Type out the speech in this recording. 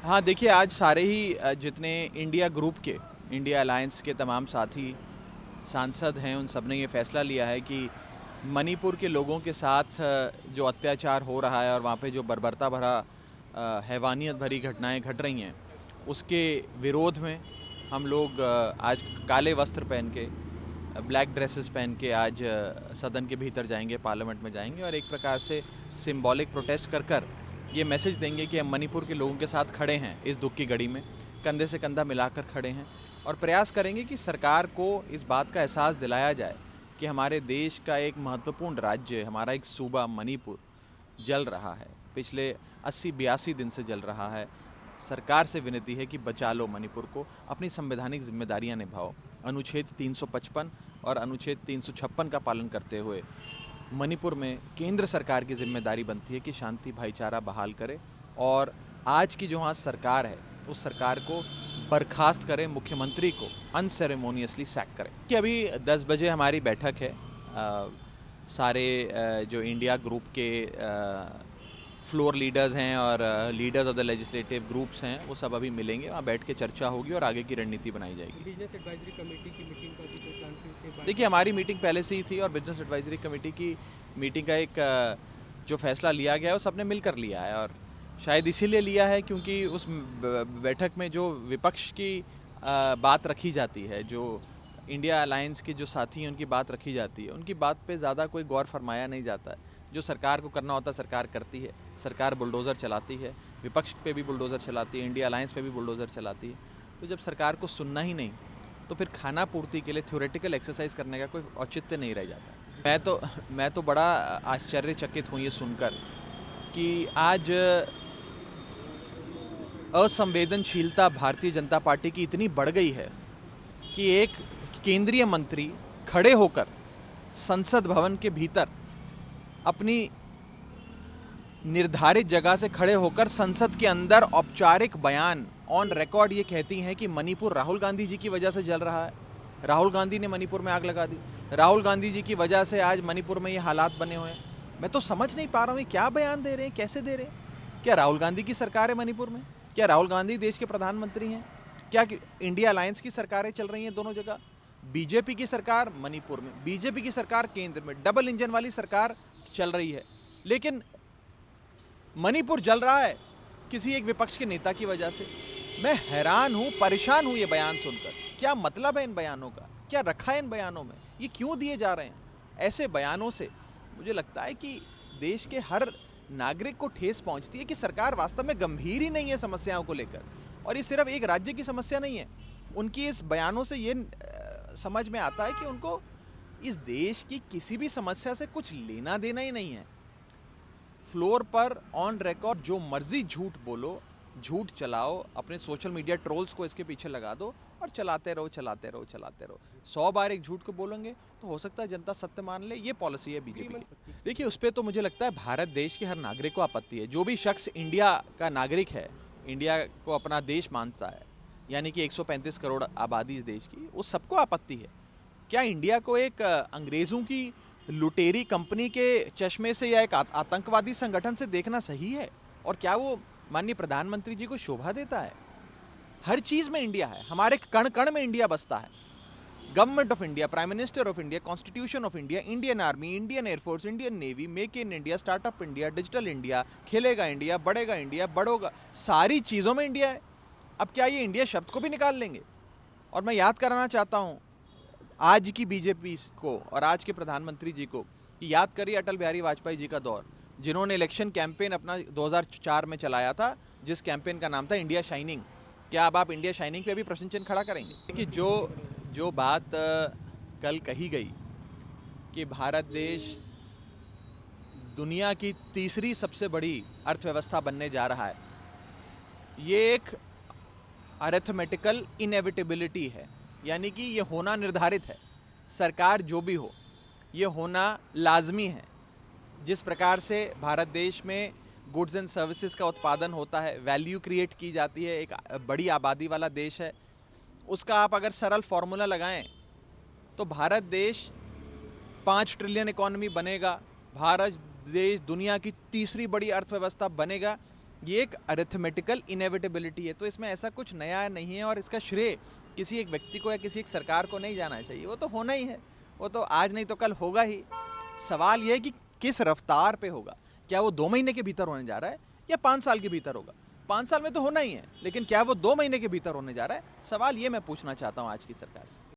हाँ, देखिए आज सारे ही जितने इंडिया ग्रुप के, इंडिया अलायंस के तमाम साथी सांसद हैं, उन सब ने ये फैसला लिया है कि मणिपुर के लोगों के साथ जो अत्याचार हो रहा है और वहाँ पे जो बर्बरता भरा हैवानियत भरी घटनाएं घट रही हैं, उसके विरोध में हम लोग आज काले वस्त्र पहन के, ब्लैक ड्रेसेस पहन के आज सदन के भीतर जाएंगे, पार्लियामेंट में जाएंगे और एक प्रकार से सिंबॉलिक प्रोटेस्ट कर कर ये मैसेज देंगे कि हम मणिपुर के लोगों के साथ खड़े हैं, इस दुख की घड़ी में कंधे से कंधा मिलाकर खड़े हैं और प्रयास करेंगे कि सरकार को इस बात का एहसास दिलाया जाए कि हमारे देश का एक महत्वपूर्ण राज्य, हमारा एक सूबा मणिपुर जल रहा है, पिछले 80-82 दिन से जल रहा है। सरकार से विनती है कि बचा लो मणिपुर को, अपनी संवैधानिक जिम्मेदारियां निभाओ। अनुच्छेद 355 और अनुच्छेद 356 का पालन करते हुए मणिपुर में केंद्र सरकार की जिम्मेदारी बनती है कि शांति भाईचारा बहाल करे और आज की जो वहाँ सरकार है उस सरकार को बर्खास्त करें, मुख्यमंत्री को अनसेरेमोनियसली सैक करें। कि अभी 10 बजे हमारी बैठक है, सारे जो इंडिया ग्रुप के फ्लोर लीडर्स हैं और leaders of the legislative groups हैं वो सब अभी मिलेंगे, वहाँ बैठ के चर्चा होगी और आगे की रणनीति बनाई जाएगी। बिजनेस एडवाइजरी कमेटी की मीटिंग का भी कोई प्लान? देखिए हमारी मीटिंग पहले से ही थी और बिजनेस एडवाइजरी कमेटी की मीटिंग का एक जो फैसला लिया गया है वो सबने मिलकर लिया है और शायद इसीलिए लिया है क्योंकि उस बैठक में जो विपक्ष की बात रखी जाती है, जो इंडिया अलायंस के जो साथी हैं उनकी बात रखी जाती है, उनकी बात पे ज़्यादा कोई गौर फरमाया नहीं जाता है। जो सरकार को करना होता है सरकार करती है, सरकार बुलडोज़र चलाती है, विपक्ष पे भी बुलडोज़र चलाती है, इंडिया अलायंस पे भी बुलडोज़र चलाती है। तो जब सरकार को सुनना ही नहीं तो फिर खाना पूर्ति के लिए थ्योरेटिकल एक्सरसाइज करने का कोई औचित्य नहीं रह जाता। मैं तो बड़ा आश्चर्यचकित हूँ ये सुनकर कि आज असंवेदनशीलता भारतीय जनता पार्टी की इतनी बढ़ गई है कि एक केंद्रीय मंत्री खड़े होकर संसद भवन के भीतर अपनी निर्धारित जगह से खड़े होकर संसद के अंदर औपचारिक बयान ऑन रिकॉर्ड ये कहती हैं कि मणिपुर राहुल गांधी जी की वजह से जल रहा है, राहुल गांधी ने मणिपुर में आग लगा दी, राहुल गांधी जी की वजह से आज मणिपुर में ये हालात बने हुए हैं। मैं तो समझ नहीं पा रहा हूँ क्या बयान दे रहे हैं, कैसे दे रहे हैं। क्या राहुल गांधी की सरकार है मणिपुर में? क्या राहुल गांधी देश के प्रधानमंत्री हैं? क्या इंडिया अलायंस की सरकारें चल रही हैं दोनों जगह? बीजेपी की सरकार मणिपुर में, बीजेपी की सरकार केंद्र में, डबल इंजन वाली सरकार चल रही है, लेकिन मणिपुर जल रहा है किसी एक विपक्ष के नेता की वजह से। मैं हैरान हूं, परेशान हूं ये बयान सुनकर। क्या मतलब है इन बयानों का? क्या रखा है इन बयानों में? ये क्यों दिए जा रहे हैं? ऐसे बयानों से मुझे लगता है कि देश के हर नागरिक को ठेस पहुंचती है कि सरकार वास्तव में गंभीर ही नहीं है समस्याओं को लेकर। और ये सिर्फ एक राज्य की समस्या नहीं है। उनकी इस बयानों से ये समझ में आता है कि उनको इस देश की किसी भी समस्या से कुछ लेना देना ही नहीं है। फ्लोर पर ऑन रिकॉर्ड जो मर्जी झूठ बोलो, झूठ चलाओ, अपने सोशल मीडिया ट्रोल्स को इसके पीछे लगा दो और चलाते रहो चलाते रहो चलाते रहो। 100 बार एक झूठ को बोलेंगे तो हो सकता है जनता सत्य मान ले। ये पॉलिसी है बीजेपी की। देखिए उस पर तो मुझे लगता है भारत देश के हर नागरिक को आपत्ति है। जो भी शख्स इंडिया का नागरिक है, इंडिया को अपना देश मानता है, यानी कि 135 करोड़ आबादी इस देश की, उस सबको आपत्ति है। क्या इंडिया को एक अंग्रेज़ों की लुटेरी कंपनी के चश्मे से या एक आतंकवादी संगठन से देखना सही है? और क्या वो माननीय प्रधानमंत्री जी को शोभा देता है? हर चीज़ में इंडिया है, हमारे कण कण में इंडिया बसता है। Government of India, prime minister of India, constitution of India, Indian army, Indian air force, Indian navy, make in India, startup India, digital India, खेलेगा इंडिया, बढ़ेगा इंडिया, बढ़ोगा, सारी चीज़ों में इंडिया है। अब क्या ये इंडिया शब्द को भी निकाल लेंगे? और मैं याद कराना चाहता हूँ आज की बीजेपी को और आज के प्रधानमंत्री जी को कि याद करिए अटल बिहारी वाजपेयी जी का दौर, जिन्होंने इलेक्शन कैंपेन अपना 2004 में चलाया था, जिस कैंपेन का नाम था इंडिया शाइनिंग। क्या अब आप इंडिया शाइनिंग पे भी प्रश्न चिन्ह खड़ा करेंगे? कि जो बात कल कही गई कि भारत देश दुनिया की तीसरी सबसे बड़ी अर्थव्यवस्था बनने जा रहा है, ये एक अरिथमेटिकल इनएविटेबिलिटी है, यानी कि ये होना निर्धारित है। सरकार जो भी हो, ये होना लाजमी है। जिस प्रकार से भारत देश में गुड्स एंड सर्विसेज का उत्पादन होता है, वैल्यू क्रिएट की जाती है, एक बड़ी आबादी वाला देश है, उसका आप अगर सरल फॉर्मूला लगाएं तो भारत देश 5 ट्रिलियन इकॉनमी बनेगा, भारत देश दुनिया की तीसरी बड़ी अर्थव्यवस्था बनेगा। ये एक अरिथमेटिकल इनएविटेबिलिटी है, तो इसमें ऐसा कुछ नया नहीं है और इसका श्रेय किसी एक व्यक्ति को या किसी एक सरकार को नहीं जाना चाहिए। वो तो होना ही है, वो तो आज नहीं तो कल होगा ही। सवाल ये है कि किस रफ्तार पे होगा। क्या वो 2 महीने के भीतर होने जा रहा है या 5 साल के भीतर होगा? 5 साल में तो होना ही है, लेकिन क्या वो 2 महीने के भीतर होने जा रहा है? सवाल ये मैं पूछना चाहता हूँ आज की सरकार से।